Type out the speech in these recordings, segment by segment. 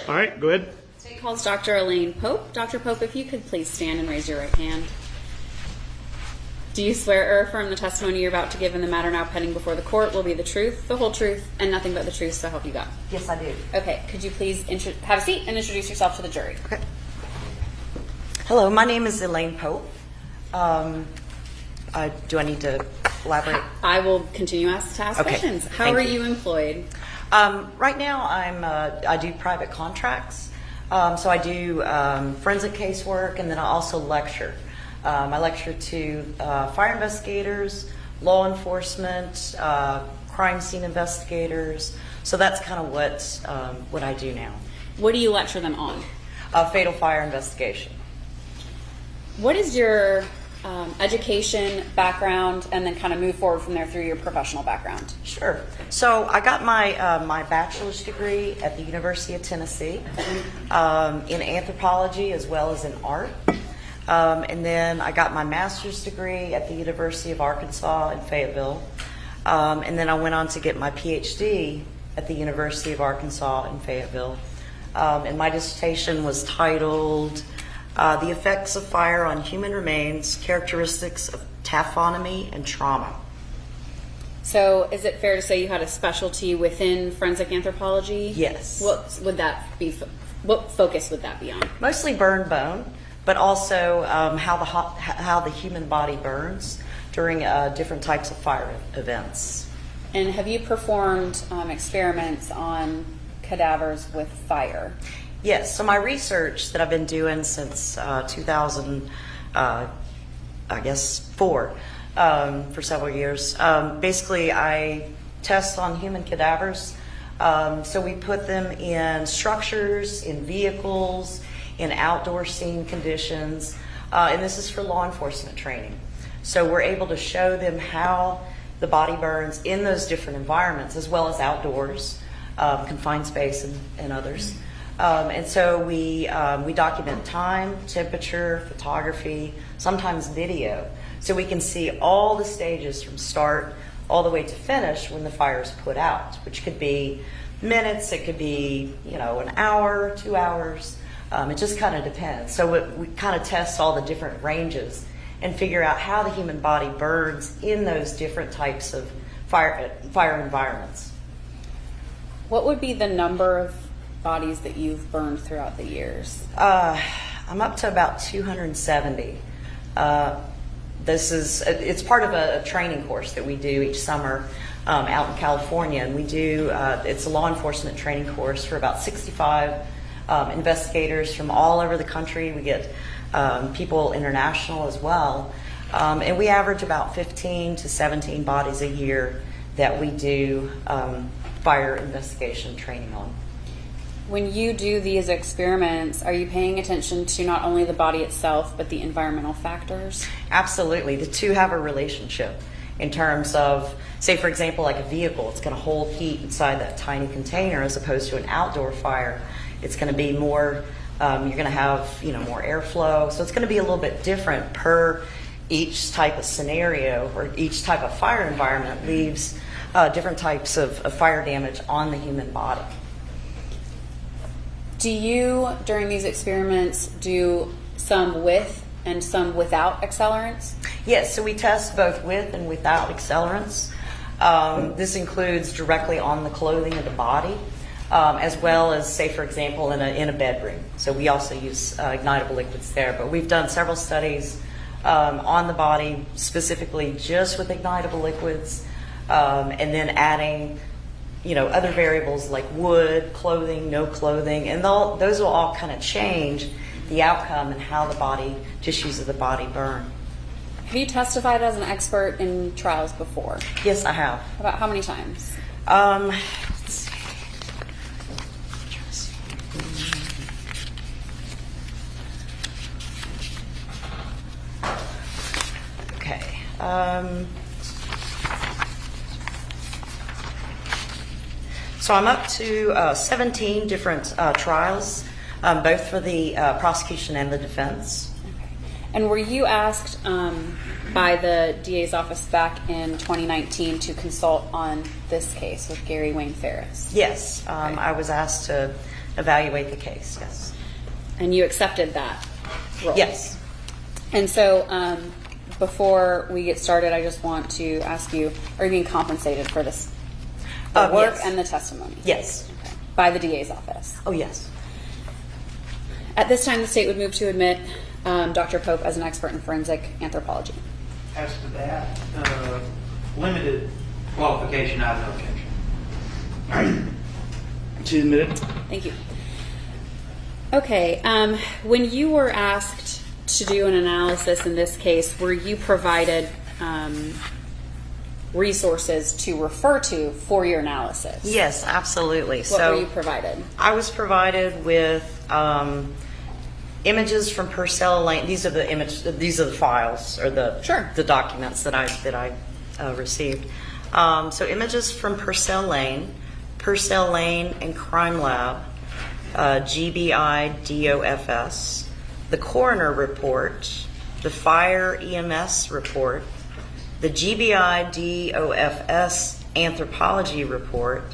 All right, go ahead. State calls Dr. Elaine Pope. Dr. Pope, if you could please stand and raise your right hand. Do you swear or affirm the testimony you're about to give in the matter now pending before the court will be the truth, the whole truth, and nothing but the truth, so help you God? Yes, I do. Okay, could you please have a seat and introduce yourself to the jury? Okay. Hello, my name is Elaine Pope. Do I need to elaborate? I will continue to ask Okay. questions. How Thank are you. you employed? Right now, I do private contracts. So I do forensic casework, and then I also lecture. I lecture to fire investigators, law enforcement, crime scene investigators. So that's kind of what I do now. What do you lecture them on? Fatal fire investigation. What is your education background, and then kind of move forward from there through your professional background? Sure. So I got my bachelor's degree at the University of Tennessee in anthropology as well as in art. And then I got my master's degree at the University of Arkansas in Fayetteville. And then I went on to get my PhD at the University of Arkansas in Fayetteville. And my dissertation was titled The Effects of Fire on Human Remains, Characteristics of Taphonomy and Trauma. So is it fair to say you had a specialty within forensic anthropology? Yes. What would that be? What focus would that be on? Mostly burn bone, but also how the human body burns during different types of fire events. And have you performed experiments on cadavers with fire? Yes, so my research that I've been doing since 2000, four, for several years. Basically, I test on human cadavers. So we put them in structures, in vehicles, in outdoor scene conditions, and this is for law enforcement training. So we're able to show them how the body burns in those different environments, as well as outdoors, confined space and others. And so we document time, temperature, photography, sometimes video, so we can see all the stages from start all the way to finish when the fire is put out, which could be minutes, it could be an hour, 2 hours. It just kind of depends. So we kind of test all the different ranges and figure out how the human body burns in those different types of fire environments. What would be the number of bodies that you've burned throughout the years? I'm up to about 270. It's part of a training course that we do each summer out in California, and we do it's a law enforcement training course for about 65 investigators from all over the country. We get people international as well, and we average about 15 to 17 bodies a year that we do fire investigation training on. When you do these experiments, are you paying attention to not only the body itself, but the environmental factors? Absolutely. The two have a relationship in terms of, say, for example, like a vehicle. It's going to hold heat inside that tiny container as opposed to an outdoor fire. It's going to be more, you're going to have, more airflow. So it's going to be a little bit different per each type of scenario, or each type of fire environment leaves different types of fire damage on the human body. Do you, during these experiments, do some with and some without accelerants? Yes, so we test both with and without accelerants. This includes directly on the clothing of the body, as well as, say, for example, in a bedroom. So we also use ignitable liquids there. But we've done several studies on the body, specifically just with ignitable liquids, and then adding other variables like wood, clothing, no clothing, and those will all kind of change the outcome and how the body tissues of the body burn. Have you testified as an expert in trials before? Yes, I have. About how many times? Let's see. Okay. So I'm up to 17 different trials, both for the prosecution and the defense. Okay. And were you asked by the DA's office back in 2019 to consult on this case with Gary Wayne Farris? Yes, Okay. I was asked to evaluate the case, yes. And you accepted that role? Yes. And so before we get started, I just want to ask you, are you being compensated for this the work Yes. and the testimony? Yes. Okay. By the DA's office? Oh, yes. At this time, the state would move to admit Dr. Pope as an expert in forensic anthropology. As to that, limited qualification, I have no objection. To admit it. Thank you. Okay, when you were asked to do an analysis in this case, were you provided resources to refer to for your analysis? Yes, absolutely. What were you provided? I was provided with images from Purcell Lane. These are the files or the documents that I received. So images from Purcell Lane and Crime Lab, GBI DOFS, the coroner report, the fire EMS report, the GBI DOFS anthropology report,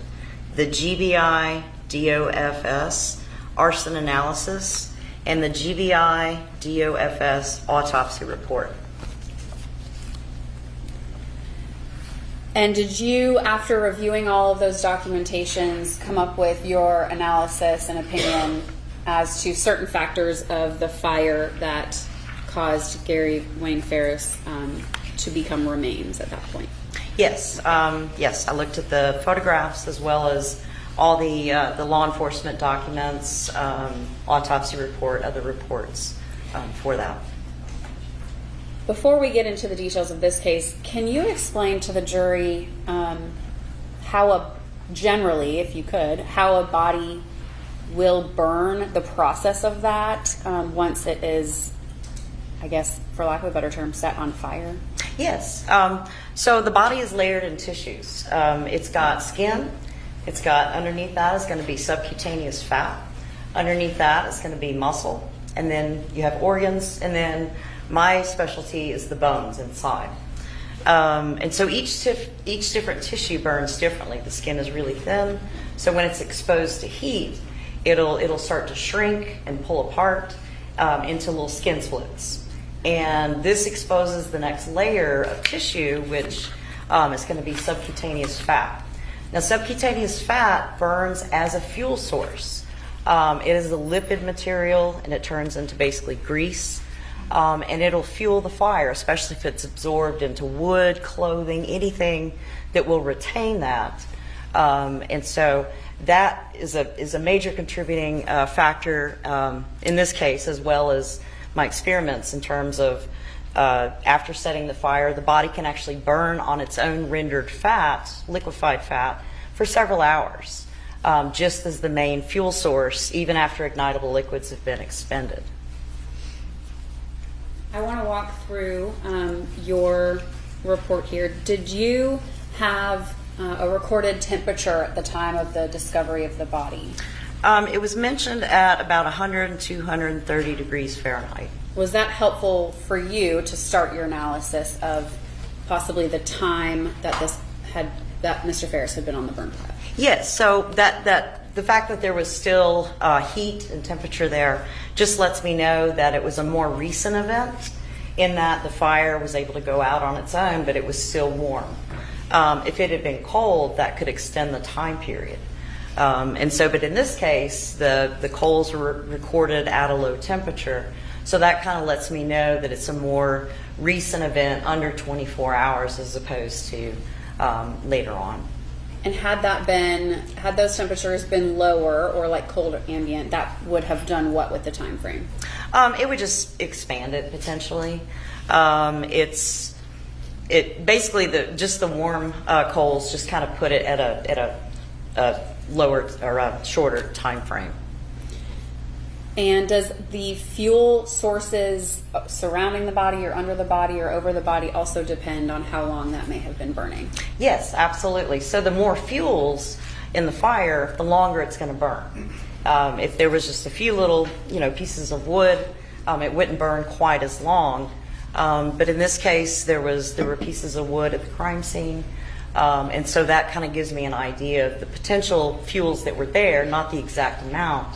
the GBI DOFS arson analysis, and the GBI DOFS autopsy report. And did you, after reviewing all of those documentations, come up with your analysis and opinion as to certain factors of the fire that caused Gary Wayne Farris to become remains at that point? Yes, yes. I looked at the photographs as well as all the law enforcement documents, autopsy report, other reports for that. Before we get into the details of this case, can you explain to the jury generally, if you could, how a body will burn, the process of that once it is, I guess, for lack of a better term, set on fire? Yes. So the body is layered in tissues. It's got skin. It's got, underneath that is going to be subcutaneous fat. Underneath that is going to be muscle. And then you have organs. And then my specialty is the bones inside. And so each different tissue burns differently. The skin is really thin. So when it's exposed to heat, it'll start to shrink and pull apart into little skin splits. And this exposes the next layer of tissue, which is going to be subcutaneous fat. Now, subcutaneous fat burns as a fuel source. It is a lipid material, and it turns into basically grease. And it'll fuel the fire, especially if it's absorbed into wood, clothing, anything that will retain that. And so that is a major contributing factor in this case, as well as my experiments in terms of after setting the fire, the body can actually burn on its own rendered fat, liquefied fat, for several hours, just as the main fuel source, even after ignitable liquids have been expended. I want to walk through your report here. Did you have a recorded temperature at the time of the discovery of the body? It was mentioned at about 100 and 230 degrees Fahrenheit. Was that helpful for you to start your analysis of possibly the time that that Mr. Farris had been on the burn pile? Yes, so that the fact that there was still heat and temperature there just lets me know that it was a more recent event, in that the fire was able to go out on its own, but it was still warm. If it had been cold, that could extend the time period. But in this case, the coals were recorded at a low temperature, so that kind of lets me know that it's a more recent event, under 24 hours, as opposed to later on. And had those temperatures been lower, or like cold or ambient, that would have done what with the time frame? It would just expand it potentially. It basically just the warm coals just kind of put it at a lower or a shorter time frame. And does the fuel sources surrounding the body or under the body or over the body also depend on how long that may have been burning? Yes, absolutely. So the more fuels in the fire, the longer it's going to burn. If there was just a few little, pieces of wood, it wouldn't burn quite as long. But in this case, there were pieces of wood at the crime scene. And so that kind of gives me an idea of the potential fuels that were there, not the exact amount.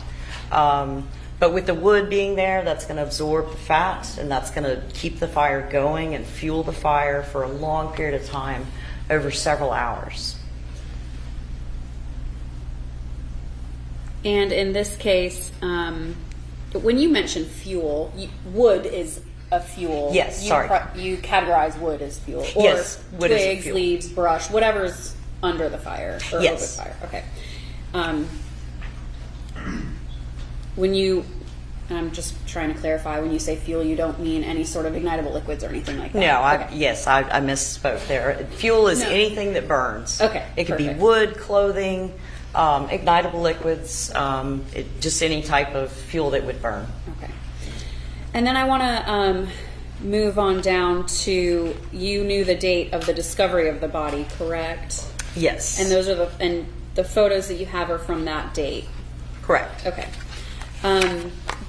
But with the wood being there, that's going to absorb the fat, and that's going to keep the fire going and fuel the fire for a long period of time, over several hours. And in this case, when you mention fuel, wood is a fuel. Yes, you sorry. You categorize wood as fuel. Or Yes, wood is twigs, fuel. leaves, brush, whatever's under the fire or Yes. over the fire. Okay. When you, I'm just trying to clarify, when you say fuel, you don't mean any sort of ignitable liquids or anything like that? No, Okay. yes, I misspoke there. Fuel is No. anything that burns. Okay, It could perfect. be wood, clothing, ignitable liquids, just any type of fuel that would burn. Okay. And then I want to move on down to, you knew the date of the discovery of the body, correct? Yes. And those are the photos that you have are from that date. Correct. Okay.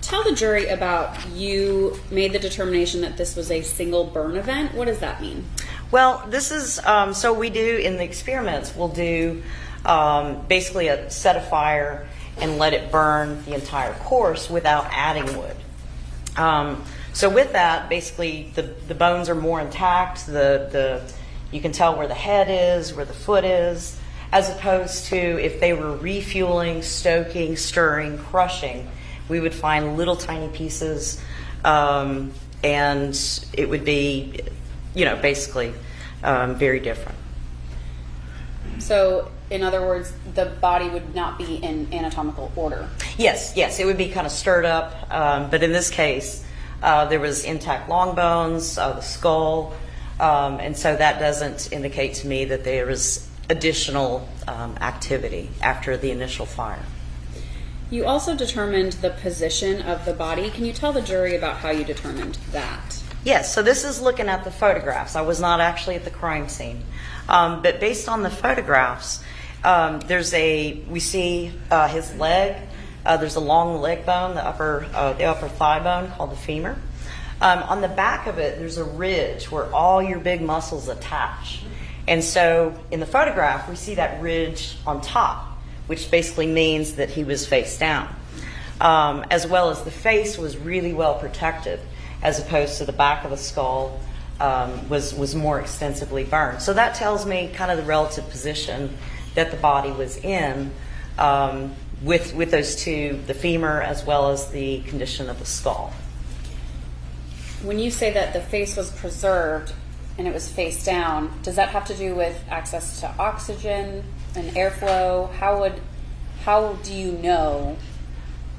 Tell the jury about, you made the determination that this was a single burn event. What does that mean? Well, this is, so we do, in the experiments, we'll do basically set a fire and let it burn the entire course without adding wood. So with that, basically the bones are more intact, you can tell where the head is, where the foot is, as opposed to if they were refueling, stoking, stirring, crushing, we would find little tiny pieces, and it would be, basically very different. So, in other words, the body would not be in anatomical order. Yes, it would be kind of stirred up, but in this case, there was intact long bones, the skull, and so that doesn't indicate to me that there was additional activity after the initial fire. You also determined the position of the body. Can you tell the jury about how you determined that? Yes, so this is looking at the photographs. I was not actually at the crime scene. But based on the photographs, we see his leg. There's a long leg bone, the upper thigh bone called the femur. On the back of it, there's a ridge where all your big muscles attach. And so in the photograph, we see that ridge on top, which basically means that he was face down. As well as the face was really well protected, as opposed to the back of the skull was more extensively burned. So that tells me kind of the relative position that the body was in, with those two, the femur as well as the condition of the skull. When you say that the face was preserved and it was face down, does that have to do with access to oxygen and airflow? How do you know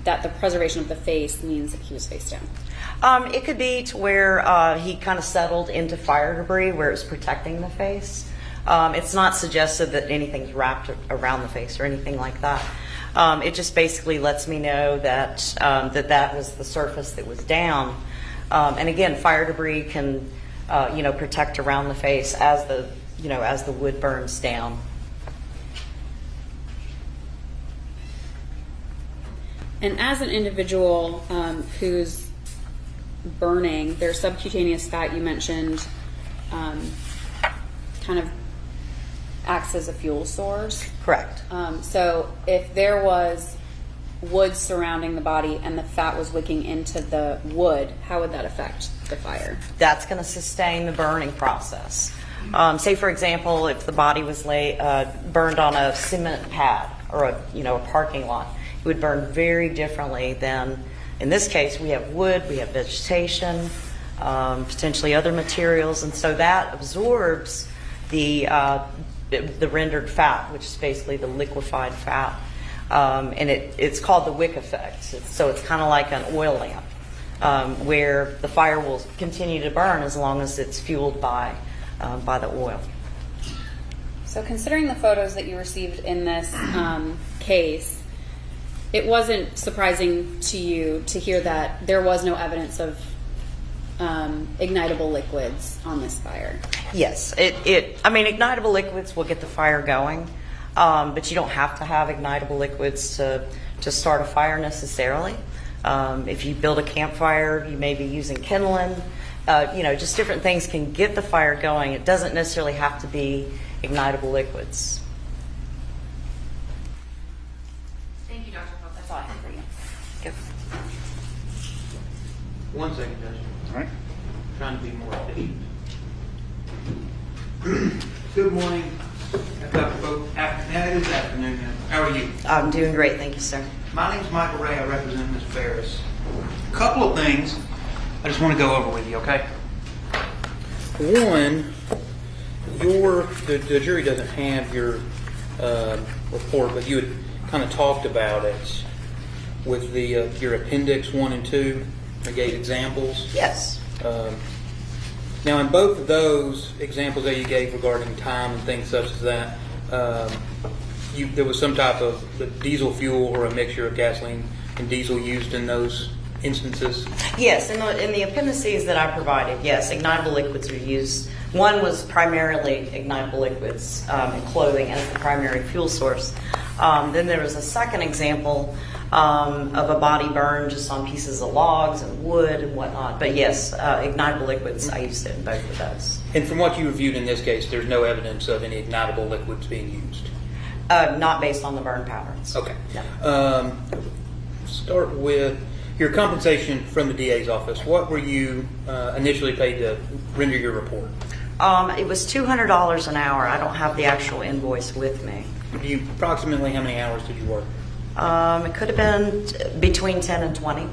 that the preservation of the face means that he was face down? It could be to where he kind of settled into fire debris where it was protecting the face. It's not suggestive that anything's wrapped around the face or anything like that. It just basically lets me know that that was the surface that was down. And again, fire debris can protect around the face as the wood burns down. And as an individual who's burning, their subcutaneous fat, you mentioned, kind of acts as a fuel source. Correct. So if there was wood surrounding the body and the fat was wicking into the wood, how would that affect the fire? That's going to sustain the burning process. Say, for example, if the body was burned on a cement pad or a parking lot, it would burn very differently than, in this case, we have wood, we have vegetation, potentially other materials, and so that absorbs the rendered fat, which is basically the liquefied fat, and it's called the wick effect. So it's kind of like an oil lamp, where the fire will continue to burn as long as it's fueled by the oil. So considering the photos that you received in this case, it wasn't surprising to you to hear that there was no evidence of ignitable liquids on this fire. Yes, ignitable liquids will get the fire going, but you don't have to have ignitable liquids to start a fire necessarily. If you build a campfire, you may be using kindling. Just different things can get the fire going. It doesn't necessarily have to be ignitable liquids. Thank you, Dr. Pope. That's all I have for you. Good. 1 second, Judge. All right. Trying to be more efficient. Good morning, Dr. Pope. It is afternoon now. How are you? I'm doing great, thank you, sir. My name's Michael Ray. I represent Ms. Farris. A couple of things I just want to go over with you, okay? One, the jury doesn't have your report, but you had kind of talked about it with the your appendix 1 and 2. I gave examples. Yes. Now, in both of those examples that you gave regarding time and things such as that, there was some type of diesel fuel or a mixture of gasoline and diesel used in those instances? Yes, in the appendices that I provided, yes, ignitable liquids are used. One was primarily ignitable liquids in clothing as the primary fuel source. Then there was a second example of a body burned just on pieces of logs and wood and whatnot. But yes, ignitable liquids, I used it in both of those. And from what you reviewed in this case, there's no evidence of any ignitable liquids being used? Not based on the burn patterns. Okay. No. Start with your compensation from the DA's office. What were you initially paid to render your report? It was $200 an hour. I don't have the actual invoice with me. Approximately how many hours did you work? It could have been between 10 and 20.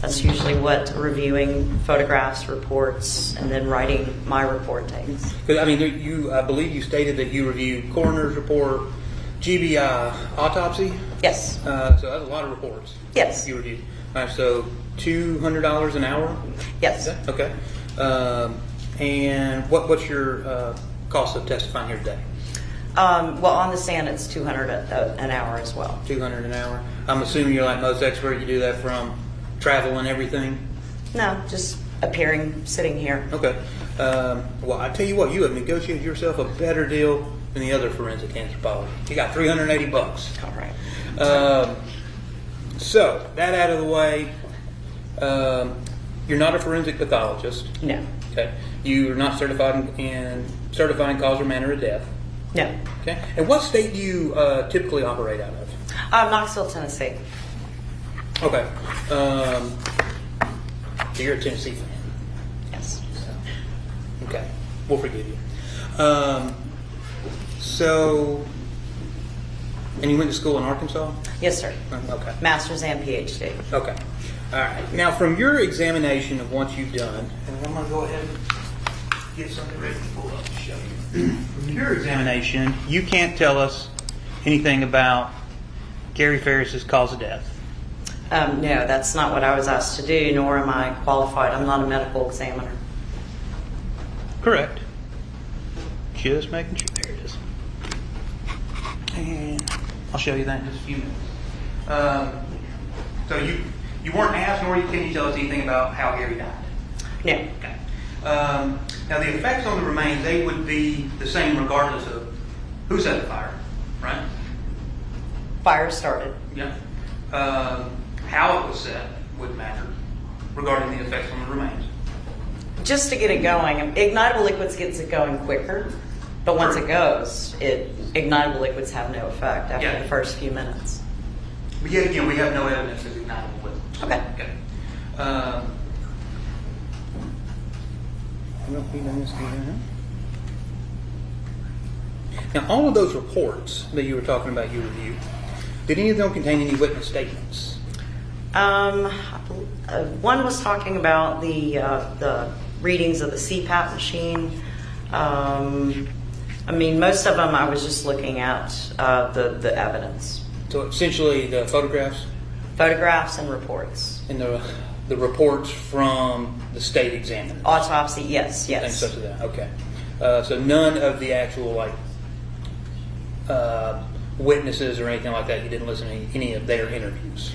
That's usually what reviewing photographs, reports, and then writing my report takes. Because I mean, I believe you stated that you reviewed coroner's report, GBI autopsy. Yes. So that's a lot of reports. Yes. You reviewed. All right, so $200 an hour. Yes. Okay. And what's your cost of testifying here today? Well, on the stand, it's $200 an hour as well. $200 an hour. I'm assuming you're like most experts. You do that from travel and everything. No, just appearing, sitting here. Okay. Well, I tell you what, you have negotiated yourself a better deal than the other forensic anthropology. You got $380. All right. So that out of the way, you're not a forensic pathologist. No. Okay. You are not certified in certifying cause or manner of death. No. Okay. And what state do you typically operate out of? Knoxville, Tennessee. Okay. So you're a Tennessee fan. Yes. Okay. We'll forgive you. And you went to school in Arkansas? Yes, sir. Okay. Master's and PhD. Okay. All right. Now, from your examination of what you've done, and I'm going to go ahead and get something ready to pull up to show you. From your examination, you can't tell us anything about Gary Farris's cause of death. No, that's not what I was asked to do, nor am I qualified. I'm not a medical examiner. Correct. Just making sure. There it is. And I'll show you that in just a few minutes. So you weren't asked, nor can you tell us anything about how Gary died? No. Okay. Now the effects on the remains, they would be the same regardless of who set the fire, right? Fire started. Yeah. How it was set would matter regarding the effects on the remains. Just to get it going, ignitable liquids gets it going quicker, but once it goes, ignitable liquids have no effect after the first few minutes. But yet again, we have no evidence of ignitable liquids. Okay. Now, all of those reports that you were talking about, you reviewed, did any of them contain any witness statements? One was talking about the readings of the CPAP machine. Most of them I was just looking at the evidence. So essentially the photographs? Photographs and reports. And the reports from the state examiner? Autopsy, yes. Things such as that, okay. So none of the actual witnesses or anything like that, you didn't listen to any of their interviews?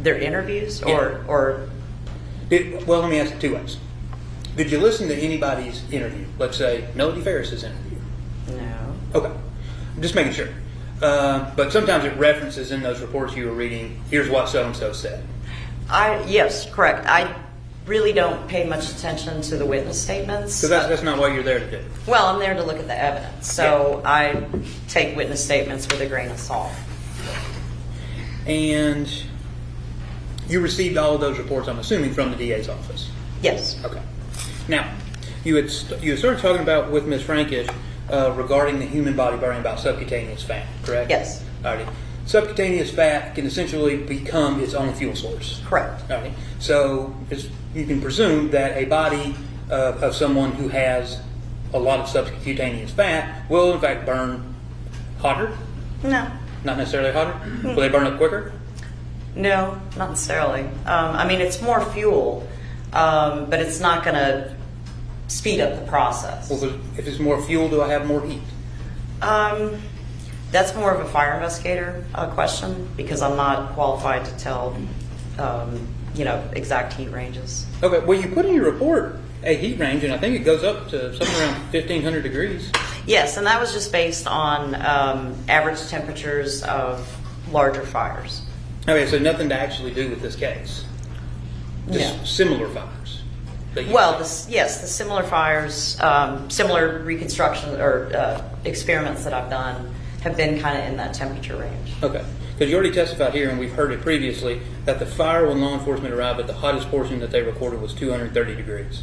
Their interviews? Yeah. Or well, let me ask it two ways. Did you listen to anybody's interview? Let's say Melody Farris's interview. No. Okay. I'm just making sure. But sometimes it references in those reports you were reading, here's what so-and-so said. Yes, correct. I really don't pay much attention to the witness statements. Because that's not what you're there to do. Well, I'm there to look at the evidence, so I take witness statements with a grain of salt. And you received all of those reports, I'm assuming, from the DA's office. Yes. Okay. Now, you had started talking about with Ms. Frankish regarding the human body burning about subcutaneous fat, correct? Yes. All right. Subcutaneous fat can essentially become its own fuel source. Correct. All right. So you can presume that a body of someone who has a lot of subcutaneous fat will, in fact, burn hotter. No. Not necessarily hotter. Will they burn up quicker? No, not necessarily. I mean, it's more fuel, but it's not going to speed up the process. Well, if it's more fuel, do I have more heat? That's more of a fire investigator question because I'm not qualified to tell, exact heat ranges. Okay. Well, you put in your report a heat range, and I think it goes up to somewhere around 1,500 degrees. Yes, and that was just based on average temperatures of larger fires. Okay, so nothing to actually do with this case. Just No. similar fires. that you Well, see. the similar fires, similar reconstruction or experiments that I've done have been kind of in that temperature range. Okay. Because you already testified here, and we've heard it previously, that the fire when law enforcement arrived at the hottest portion that they recorded was 230 degrees.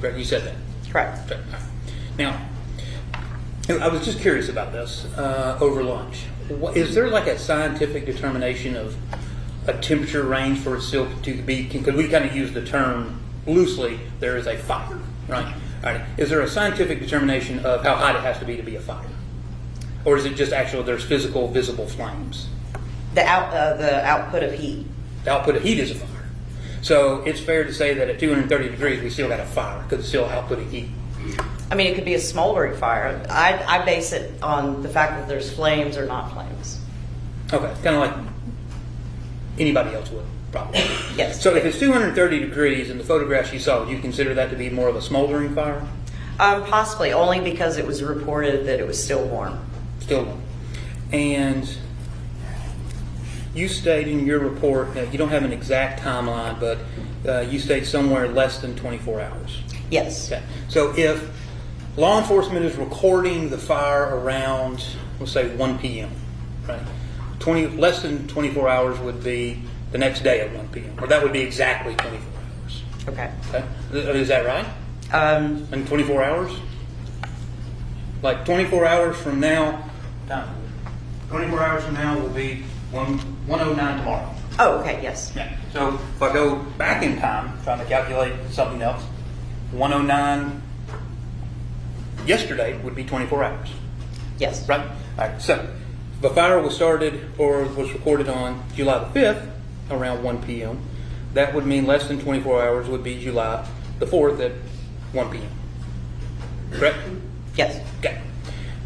Correct? You said that. Correct. Okay. All right. Now, I was just curious about this over lunch. Is there like a scientific determination of a temperature range for it still to be? Because we kind of use the term loosely. There is a fire, right? All right. Is there a scientific determination of how hot it has to be a fire, or is it just actual? There's physical, visible flames. The output of heat. The output of heat is a fire. So it's fair to say that at 230 degrees we still got a fire because it's still outputting heat. I mean, it could be a smoldering fire. I base it on the fact that there's flames or not flames. Okay, kind of like anybody else would, probably. Yes. So if it's 230 degrees in the photographs you saw, would you consider that to be more of a smoldering fire? Possibly, only because it was reported that it was still warm. Still warm. And you state in your report, you don't have an exact timeline, but you state somewhere less than 24 hours. Yes. Okay. So if law enforcement is recording the fire around, let's say 1 p.m., right? Less than 24 hours would be the next day at 1 p.m., or that would be exactly 24 hours. Okay. Okay. Is that right? In 24 hours? Like 24 hours from now, 24 hours from now will be 1:09 tomorrow. Oh, okay, yes. Yeah. So if I go back in time, trying to calculate something else, 1:09 yesterday would be 24 hours. Yes. Right? All right. So the fire was started or was recorded on July the 5th around 1 p.m. That would mean less than 24 hours would be July the 4th at 1 p.m. Correct? Yes. Okay.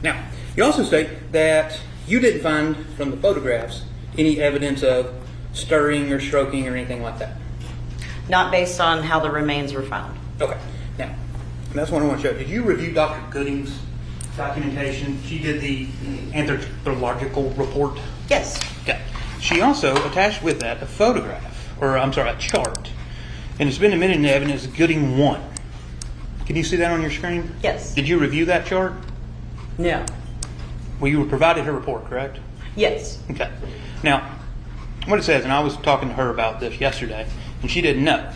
Now, you also state that you didn't find from the photographs any evidence of stirring or stroking or anything like that. Not based on how the remains were found. Okay. Now, that's what I want to show. Did you review Dr. Gooding's documentation? She did the anthropological report. Yes. Okay. She also attached with that a a chart. And it's been admitted into evidence Gooding 1. Can you see that on your screen? Yes. Did you review that chart? No. Well, you were provided her report, correct? Yes. Okay. Now, what it says, and I was talking to her about this yesterday, and she didn't know.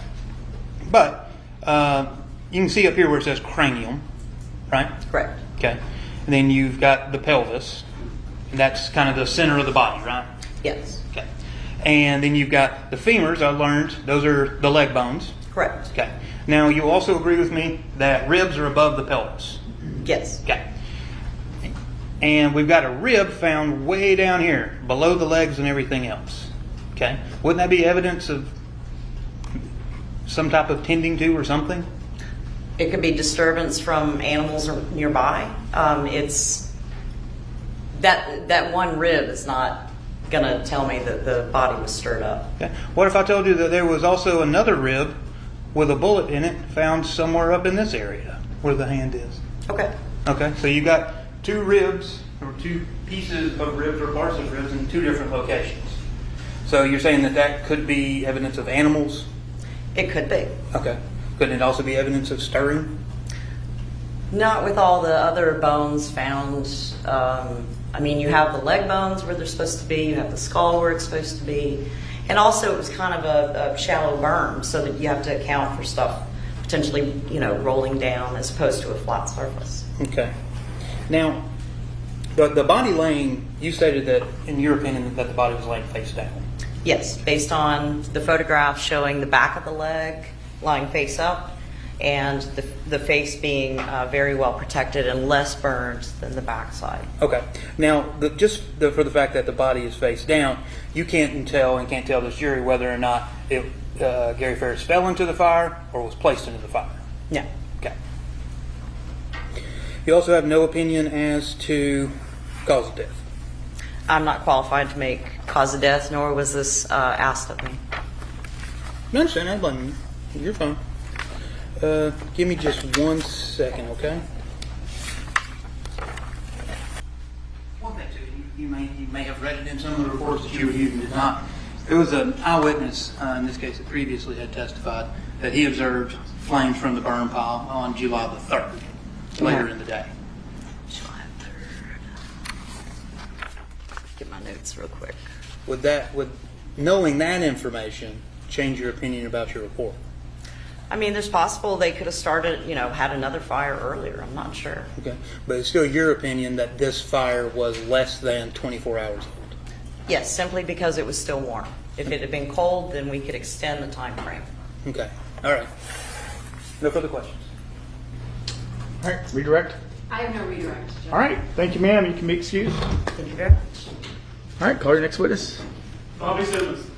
But you can see up here where it says cranium, right? Correct. Okay. And then you've got the pelvis. And that's kind of the center of the body, right? Yes. Okay. And then you've got the femurs, I learned. Those are the leg bones. Correct. Okay. Now, you also agree with me that ribs are above the pelvis. Yes. Okay. And we've got a rib found way down here, below the legs and everything else. Okay? Wouldn't that be evidence of some type of tending to or something? It could be disturbance from animals or nearby. It's that one rib is not going to tell me that the body was stirred up. Okay. What if I told you that there was also another rib with a bullet in it found somewhere up in this area where the hand is? Okay. Okay, so you got two ribs or two pieces of ribs or parts of ribs in two different locations. So you're saying that could be evidence of animals? It could be. Okay. Couldn't it also be evidence of stirring? Not with all the other bones found. I mean, you have the leg bones where they're supposed to be, you have the skull where it's supposed to be, and also it was kind of a shallow berm, so that you have to account for stuff potentially, rolling down as opposed to a flat surface. Okay. Now, the body laying, you stated that, in your opinion, that the body was laying face down. Yes, based on the photograph showing the back of the leg lying face up, and the face being very well protected and less burned than the backside. Okay. Now, for the fact that the body is face down, you can't tell this jury whether or not Gary Farris fell into the fire or was placed into the fire. Yeah. Okay. You also have no opinion as to cause of death. I'm not qualified to make cause of death, nor was this asked of me. I understand. I don't blame you. You're fine. Give me just 1 second, okay? One thing too, you may have read it in some of the reports that you reviewed and did not. There was an eyewitness, in this case, that previously had testified that he observed flames from the burn pile on July the 3rd, later in the day. July 3rd. Get my notes real quick. Would knowing that information change your opinion about your report? I mean, there's possible they could have started, had another fire earlier. I'm not sure. Okay, but it's still your opinion that this fire was less than 24 hours old? Yes, simply because it was still warm. If it had been cold, then we could extend the time frame. Okay, all right. No further questions? All right, redirect. I have no redirect. Judge. All right, thank you, ma'am. You can be excused. Thank you very much. All right, call your next witness. Bobby Simmons.